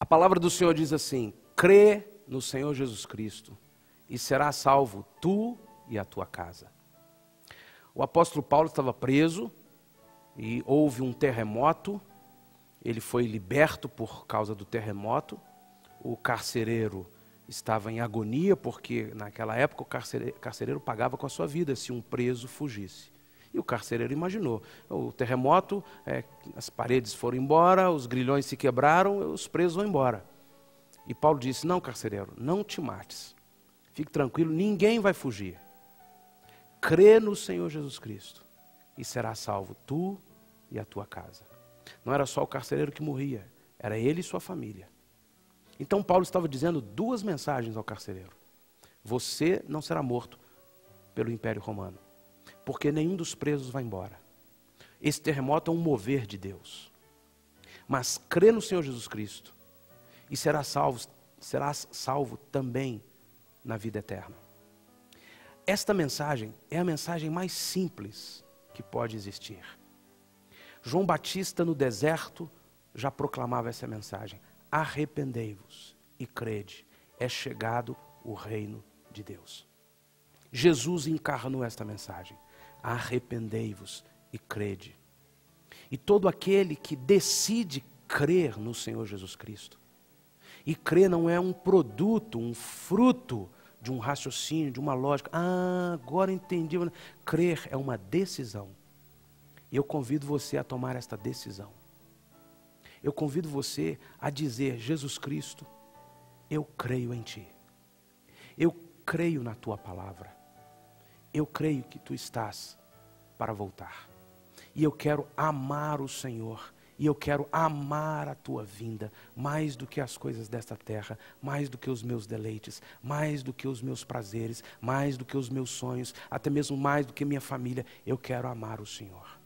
A palavra do Senhor diz assim: crê no Senhor Jesus Cristo e serás salvo tu e a tua casa. O apóstolo Paulo estava preso e houve um terremoto. Ele foi liberto por causa do terremoto. O carcereiro estava em agonia, porque naquela época o carcereiro pagava com a sua vida se um preso fugisse. E o carcereiro imaginou, o terremoto, as paredes foram embora, os grilhões se quebraram, os presos vão embora. E Paulo disse: não, carcereiro, não te mates, fique tranquilo, ninguém vai fugir. Crê no Senhor Jesus Cristo e serás salvo tu e a tua casa. Não era só o carcereiro que morria, era ele e sua família. Então Paulo estava dizendo duas mensagens ao carcereiro: você não será morto pelo Império Romano, porque nenhum dos presos vai embora. Esse terremoto é um mover de Deus. Mas crê no Senhor Jesus Cristo e serás salvo também na vida eterna. Esta mensagem é a mensagem mais simples que pode existir. João Batista no deserto já proclamava essa mensagem: arrependei-vos e crede, é chegado o reino de Deus. Jesus encarnou esta mensagem: arrependei-vos e crede. E todo aquele que decide crer no Senhor Jesus Cristo, e crer não é um produto, um fruto de um raciocínio, de uma lógica, agora entendi. Crer é uma decisão. E eu convido você a tomar esta decisão. Eu convido você a dizer: Jesus Cristo, eu creio em Ti. Eu creio na Tua palavra. Eu creio que Tu estás para voltar. E eu quero amar o Senhor. E eu quero amar a Tua vinda, mais do que as coisas desta terra, mais do que os meus deleites, mais do que os meus prazeres, mais do que os meus sonhos, até mesmo mais do que minha família. Eu quero amar o Senhor.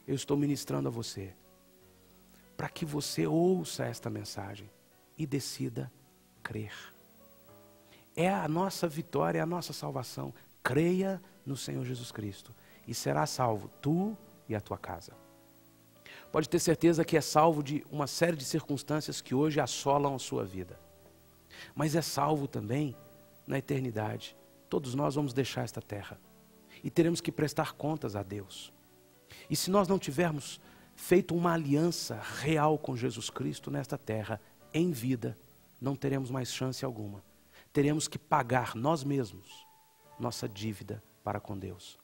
Eu estou ministrando a você, para que você ouça esta mensagem e decida crer. É a nossa vitória, é a nossa salvação. Creia no Senhor Jesus Cristo e será salvo tu e a tua casa. Pode ter certeza que é salvo de uma série de circunstâncias que hoje assolam a sua vida. Mas é salvo também na eternidade. Todos nós vamos deixar esta terra e teremos que prestar contas a Deus. E se nós não tivermos feito uma aliança real com Jesus Cristo nesta terra, em vida, não teremos mais chance alguma. Teremos que pagar nós mesmos nossa dívida para com Deus.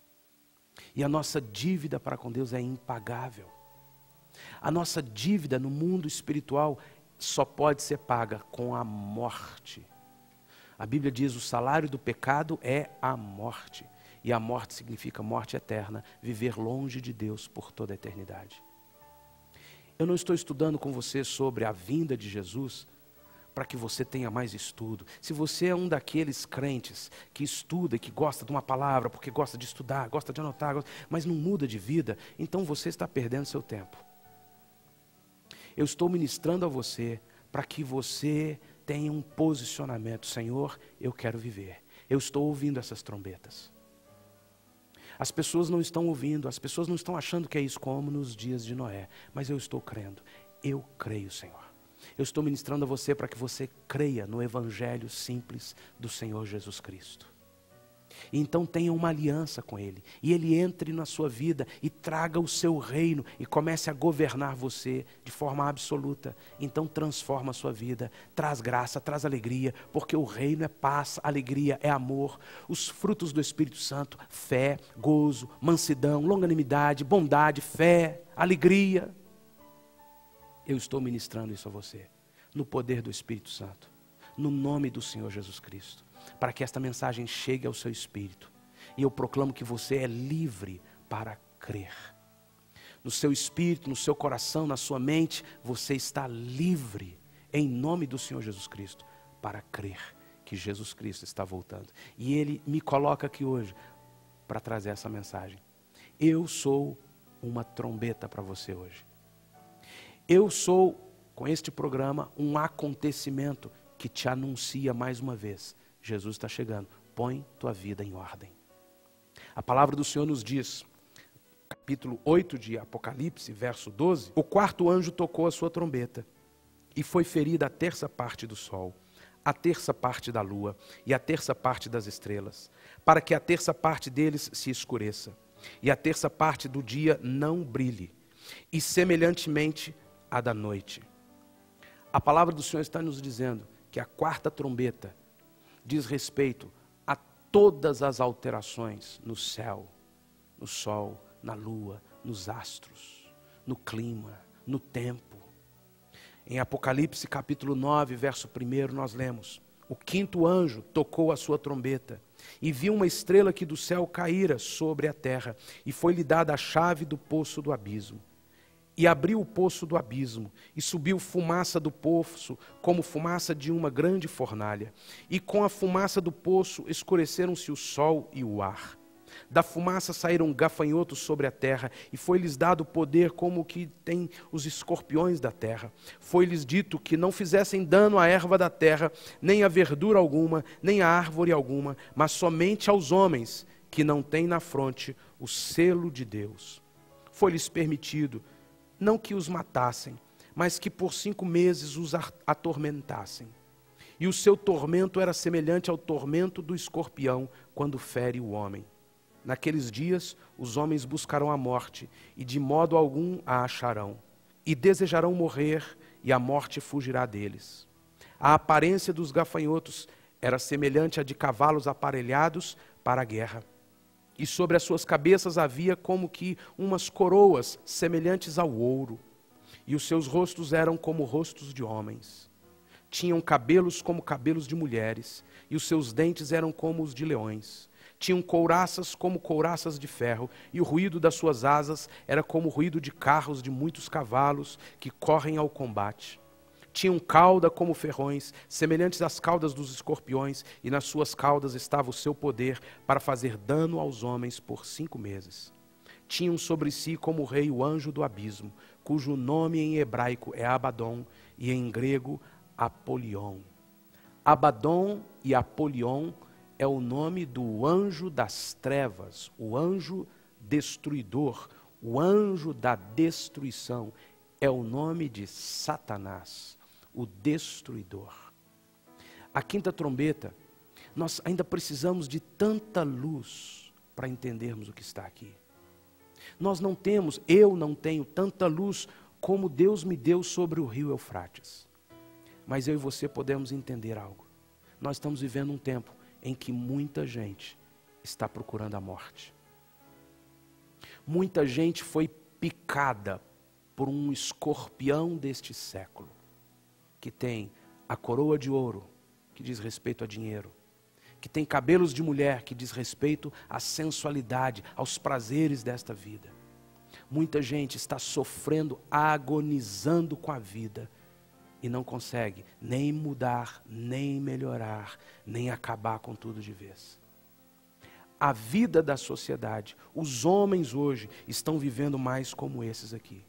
E a nossa dívida para com Deus é impagável. A nossa dívida no mundo espiritual só pode ser paga com a morte. A Bíblia diz: o salário do pecado é a morte. E a morte significa morte eterna, viver longe de Deus por toda a eternidade. Eu não estou estudando com você sobre a vinda de Jesus para que você tenha mais estudo. Se você é um daqueles crentes que estuda e que gosta de uma palavra, porque gosta de estudar, gosta de anotar, mas não muda de vida, então você está perdendo seu tempo. Eu estou ministrando a você para que você tenha um posicionamento. Senhor, eu quero viver. Eu estou ouvindo essas trombetas. As pessoas não estão ouvindo, as pessoas não estão achando que é isso, como nos dias de Noé. Mas eu estou crendo. Eu creio, Senhor. Eu estou ministrando a você para que você creia no evangelho simples do Senhor Jesus Cristo. E então tenha uma aliança com Ele. E Ele entre na sua vida e traga o seu reino e comece a governar você de forma absoluta. Então transforma a sua vida, traz graça, traz alegria, porque o reino é paz, alegria, é amor. Os frutos do Espírito Santo: fé, gozo, mansidão, longanimidade, bondade, fé, alegria. Eu estou ministrando isso a você, no poder do Espírito Santo, no nome do Senhor Jesus Cristo, para que esta mensagem chegue ao seu espírito. E eu proclamo que você é livre para crer. No seu espírito, no seu coração, na sua mente, você está livre, em nome do Senhor Jesus Cristo, para crer que Jesus Cristo está voltando. E Ele me coloca aqui hoje para trazer essa mensagem. Eu sou uma trombeta para você hoje. Eu sou, com este programa, um acontecimento que te anuncia mais uma vez: Jesus está chegando, põe tua vida em ordem. A palavra do Senhor nos diz, capítulo 8 de Apocalipse, verso 12, o quarto anjo tocou a sua trombeta. E foi ferida a terça parte do sol, a terça parte da lua e a terça parte das estrelas, para que a terça parte deles se escureça, e a terça parte do dia não brilhe, e semelhantemente a da noite. A palavra do Senhor está nos dizendo que a quarta trombeta diz respeito a todas as alterações no céu, no sol, na lua, nos astros, no clima, no tempo. Em Apocalipse capítulo 9, verso 1, nós lemos: o quinto anjo tocou a sua trombeta, e viu uma estrela que do céu caíra sobre a terra, e foi-lhe dada a chave do poço do abismo. E abriu o poço do abismo, e subiu fumaça do poço, como fumaça de uma grande fornalha. E com a fumaça do poço escureceram-se o sol e o ar. Da fumaça saíram gafanhotos sobre a terra, e foi-lhes dado poder como o que tem os escorpiões da terra. Foi-lhes dito que não fizessem dano à erva da terra, nem a verdura alguma, nem a árvore alguma, mas somente aos homens que não têm na fronte o selo de Deus. Foi-lhes permitido, não que os matassem, mas que por 5 meses os atormentassem. E o seu tormento era semelhante ao tormento do escorpião quando fere o homem. Naqueles dias, os homens buscarão a morte, e de modo algum a acharão. E desejarão morrer, e a morte fugirá deles. A aparência dos gafanhotos era semelhante à de cavalos aparelhados para a guerra. E sobre as suas cabeças havia como que umas coroas semelhantes ao ouro. E os seus rostos eram como rostos de homens. Tinham cabelos como cabelos de mulheres, e os seus dentes eram como os de leões. Tinham couraças como couraças de ferro, e o ruído das suas asas era como o ruído de carros de muitos cavalos que correm ao combate. Tinham cauda como ferrões, semelhantes às caudas dos escorpiões, e nas suas caudas estava o seu poder para fazer dano aos homens por 5 meses. Tinham sobre si como o rei o anjo do abismo, cujo nome em hebraico é Abadom e em grego Apolion. Abadom e Apolion é o nome do anjo das trevas, o anjo destruidor, o anjo da destruição. É o nome de Satanás, o destruidor. A quinta trombeta, nós ainda precisamos de tanta luz para entendermos o que está aqui. Eu não tenho tanta luz como Deus me deu sobre o rio Eufrates. Mas eu e você podemos entender algo. Nós estamos vivendo um tempo em que muita gente está procurando a morte. Muita gente foi picada por um escorpião deste século, que tem a coroa de ouro, que diz respeito a dinheiro, que tem cabelos de mulher, que diz respeito à sensualidade, aos prazeres desta vida. Muita gente está sofrendo, agonizando com a vida, e não consegue nem mudar, nem melhorar, nem acabar com tudo de vez. A vida da sociedade, os homens hoje estão vivendo mais como esses aqui.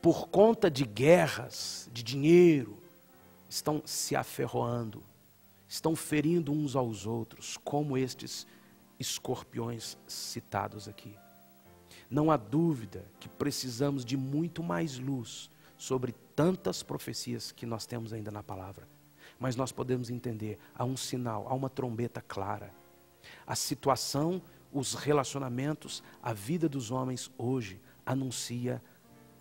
Por conta de guerras, de dinheiro, estão se aferroando, estão ferindo uns aos outros, como estes escorpiões citados aqui. Não há dúvida que precisamos de muito mais luz sobre tantas profecias que nós temos ainda na palavra. Mas nós podemos entender, há um sinal, há uma trombeta clara. A situação, os relacionamentos, a vida dos homens hoje anuncia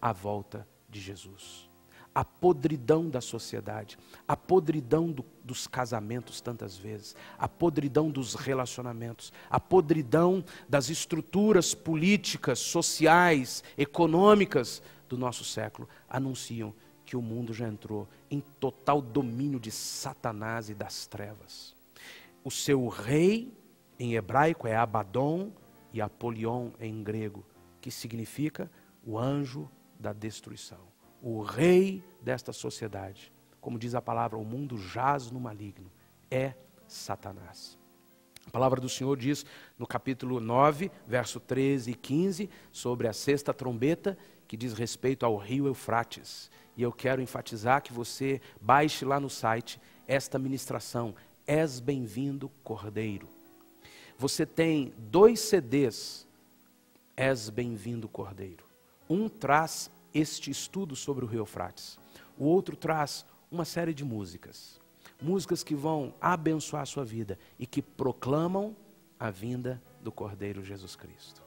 a volta de Jesus. A podridão da sociedade, a podridão dos casamentos tantas vezes, a podridão dos relacionamentos, a podridão das estruturas políticas, sociais, econômicas do nosso século, anunciam que o mundo já entrou em total domínio de Satanás e das trevas. O seu rei, em hebraico, é Abadom, e Apolion em grego, que significa o anjo da destruição. O rei desta sociedade, como diz a palavra, o mundo jaz no maligno, é Satanás. A palavra do Senhor diz no capítulo 9, verso 13 e 15, sobre a sexta trombeta, que diz respeito ao rio Eufrates. E eu quero enfatizar que você baixe lá no site esta ministração, És Bem-vindo, Cordeiro. Você tem 2 CDs, És Bem-vindo, Cordeiro. Um traz este estudo sobre o rio Eufrates. O outro traz uma série de músicas. Músicas que vão abençoar a sua vida e que proclamam a vinda do Cordeiro Jesus Cristo.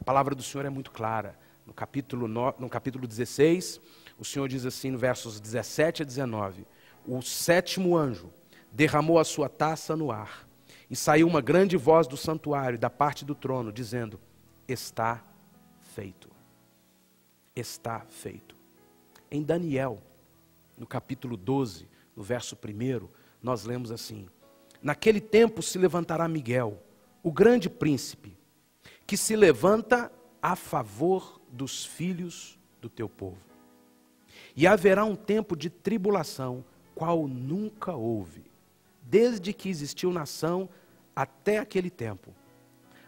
A palavra do Senhor é muito clara. No capítulo 16, o Senhor diz assim, no versos 17 a 19, o sétimo anjo derramou a sua taça no ar, e saiu uma grande voz do santuário, da parte do trono, dizendo, está feito. Está feito. Em Daniel, no capítulo 12, no verso 1, nós lemos assim, naquele tempo se levantará Miguel, o grande príncipe, que se levanta a favor dos filhos do teu povo. E haverá um tempo de tribulação, qual nunca houve, desde que existiu nação até aquele tempo.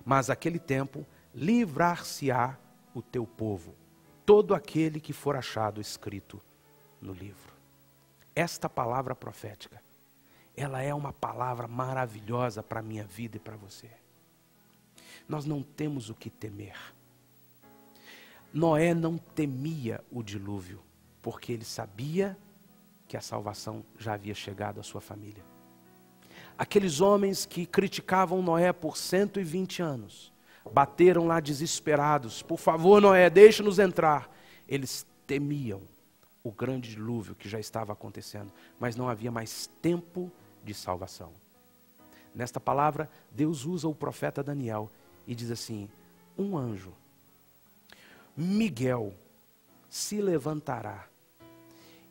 Mas aquele tempo livrar-se-á o teu povo, todo aquele que for achado escrito no livro. Esta palavra profética, ela é uma palavra maravilhosa para a minha vida e para você. Nós não temos o que temer. Noé não temia o dilúvio, porque ele sabia que a salvação já havia chegado à sua família. Aqueles homens que criticavam Noé por 120 anos, bateram lá desesperados, por favor Noé, deixa-nos entrar. Eles temiam o grande dilúvio que já estava acontecendo, mas não havia mais tempo de salvação. Nesta palavra, Deus usa o profeta Daniel e diz assim, um anjo, Miguel, se levantará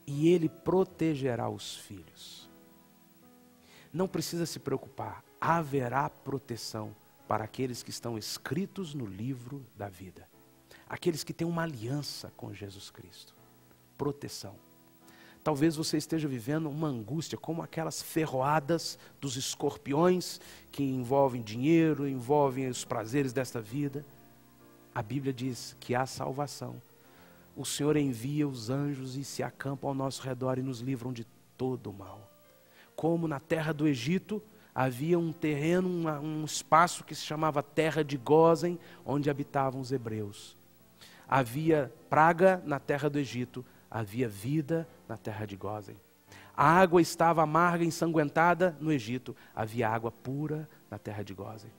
e ele protegerá os filhos. Não precisa se preocupar, haverá proteção para aqueles que estão escritos no livro da vida. Aqueles que têm uma aliança com Jesus Cristo. Proteção. Talvez você esteja vivendo uma angústia, como aquelas ferroadas dos escorpiões que envolvem dinheiro, envolvem os prazeres desta vida. A Bíblia diz que há salvação. O Senhor envia os anjos e se acampam ao nosso redor e nos livram de todo o mal. Como na terra do Egito, havia um terreno, um espaço que se chamava Terra de Gósen, onde habitavam os hebreus. Havia praga na terra do Egito, havia vida na terra de Gósen. A água estava amarga e ensanguentada no Egito, havia água pura na terra de Gósen.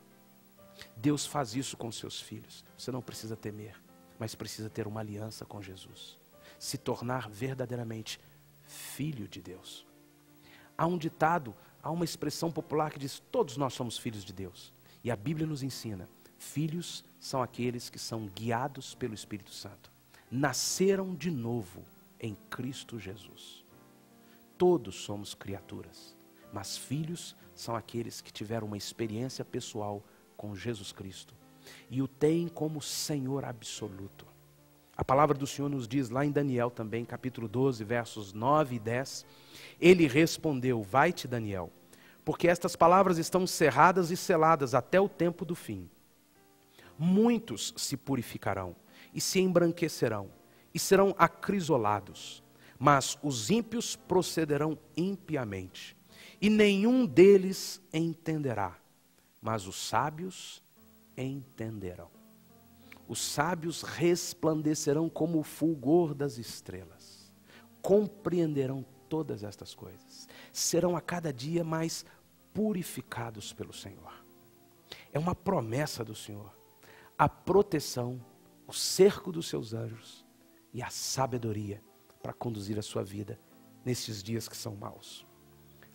Deus faz isso com seus filhos. Você não precisa temer, mas precisa ter uma aliança com Jesus. Se tornar verdadeiramente filho de Deus. Há um ditado, há uma expressão popular que diz, todos nós somos filhos de Deus. E a Bíblia nos ensina, filhos são aqueles que são guiados pelo Espírito Santo. Nasceram de novo em Cristo Jesus. Todos somos criaturas, mas filhos são aqueles que tiveram uma experiência pessoal com Jesus Cristo e o têm como Senhor absoluto. A palavra do Senhor nos diz lá em Daniel também, capítulo 12, versos 9 e 10, ele respondeu, vai-te Daniel, porque estas palavras estão cerradas e seladas até o tempo do fim. Muitos se purificarão e se embranquecerão e serão acrisolados, mas os ímpios procederão impiamente e nenhum deles entenderá, mas os sábios entenderão. Os sábios resplandecerão como o fulgor das estrelas, compreenderão todas estas coisas, serão a cada dia mais purificados pelo Senhor. É uma promessa do Senhor, a proteção, o cerco dos seus anjos e a sabedoria para conduzir a sua vida nesses dias que são maus.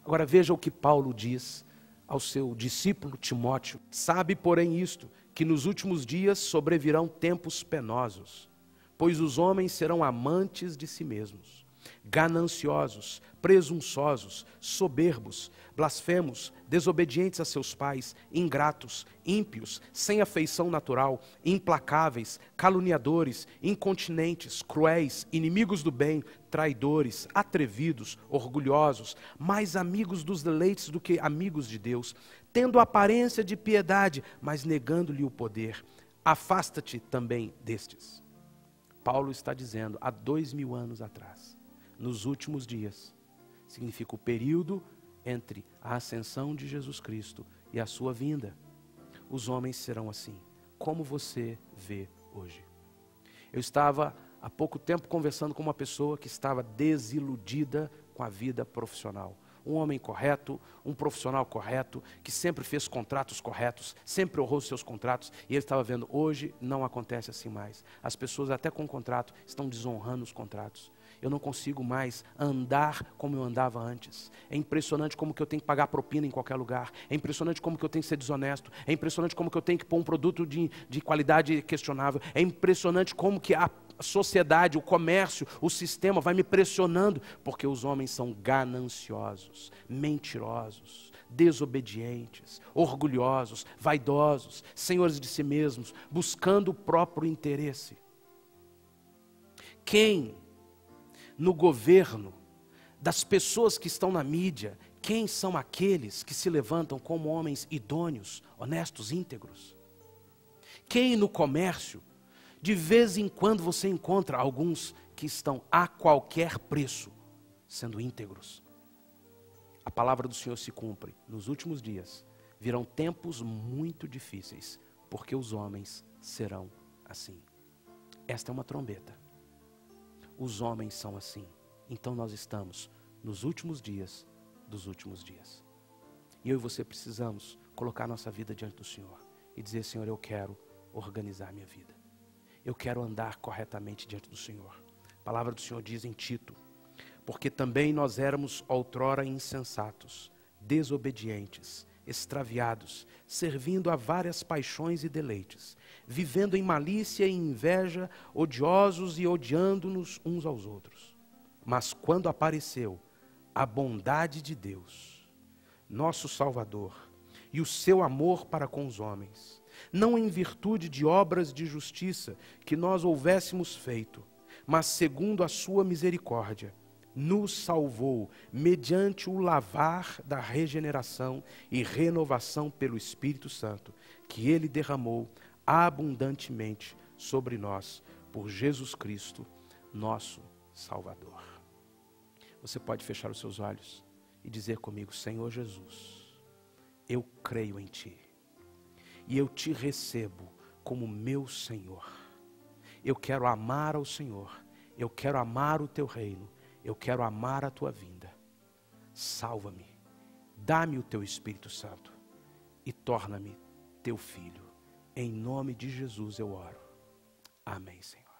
Agora veja o que Paulo diz ao seu discípulo Timóteo. Sabe, porém, isto, que nos últimos dias sobrevirão tempos penosos, pois os homens serão amantes de si mesmos, gananciosos, presunçosos, soberbos, blasfemos, desobedientes a seus pais, ingratos, ímpios, sem afeição natural, implacáveis, caluniadores, incontinentes, cruéis, inimigos do bem, traidores, atrevidos, orgulhosos, mais amigos dos deleites do que amigos de Deus, tendo aparência de piedade, mas negando-lhe o poder. Afasta-te também destes. Paulo está dizendo, há 2000 anos atrás, nos últimos dias, significa o período entre a ascensão de Jesus Cristo e a sua vinda. Os homens serão assim, como você vê hoje. Eu estava há pouco tempo conversando com uma pessoa que estava desiludida com a vida profissional. Um homem correto, um profissional correto, que sempre fez contratos corretos, sempre honrou seus contratos, e ele estava vendo, hoje não acontece assim mais. As pessoas até com contrato estão desonrando os contratos. Eu não consigo mais andar como eu andava antes. É impressionante como que eu tenho que pagar propina em qualquer lugar. É impressionante como que eu tenho que ser desonesto. É impressionante como que eu tenho que pôr um produto de qualidade questionável. É impressionante como que a sociedade, o comércio, o sistema vai me pressionando, porque os homens são gananciosos, mentirosos, desobedientes, orgulhosos, vaidosos, senhores de si mesmos, buscando o próprio interesse. Quem no governo, das pessoas que estão na mídia, quem são aqueles que se levantam como homens idôneos, honestos, íntegros? Quem no comércio, de vez em quando você encontra alguns que estão a qualquer preço, sendo íntegros. A palavra do Senhor se cumpre. Nos últimos dias, virão tempos muito difíceis, porque os homens serão assim. Esta é uma trombeta. Os homens são assim. Então nós estamos nos últimos dias dos últimos dias. E eu e você precisamos colocar nossa vida diante do Senhor e dizer, Senhor, eu quero organizar minha vida. Eu quero andar corretamente diante do Senhor. A palavra do Senhor diz em Tito, porque também nós éramos outrora insensatos, desobedientes, extraviados, servindo a várias paixões e deleites, vivendo em malícia e inveja, odiosos e odiando-nos uns aos outros. Mas quando apareceu a bondade de Deus, nosso Salvador, e o seu amor para com os homens, não em virtude de obras de justiça que nós houvéssemos feito, mas segundo a sua misericórdia, nos salvou mediante o lavar da regeneração e renovação pelo Espírito Santo, que Ele derramou abundantemente sobre nós, por Jesus Cristo, nosso Salvador. Você pode fechar os seus olhos e dizer comigo, Senhor Jesus, eu creio em Ti. E eu Te recebo como meu Senhor. Eu quero amar ao Senhor. Eu quero amar o Teu reino. Eu quero amar a Tua vinda. Salva-me. Dá-me o Teu Espírito Santo. E torna-me Teu filho. Em nome de Jesus eu oro. Amém, Senhor.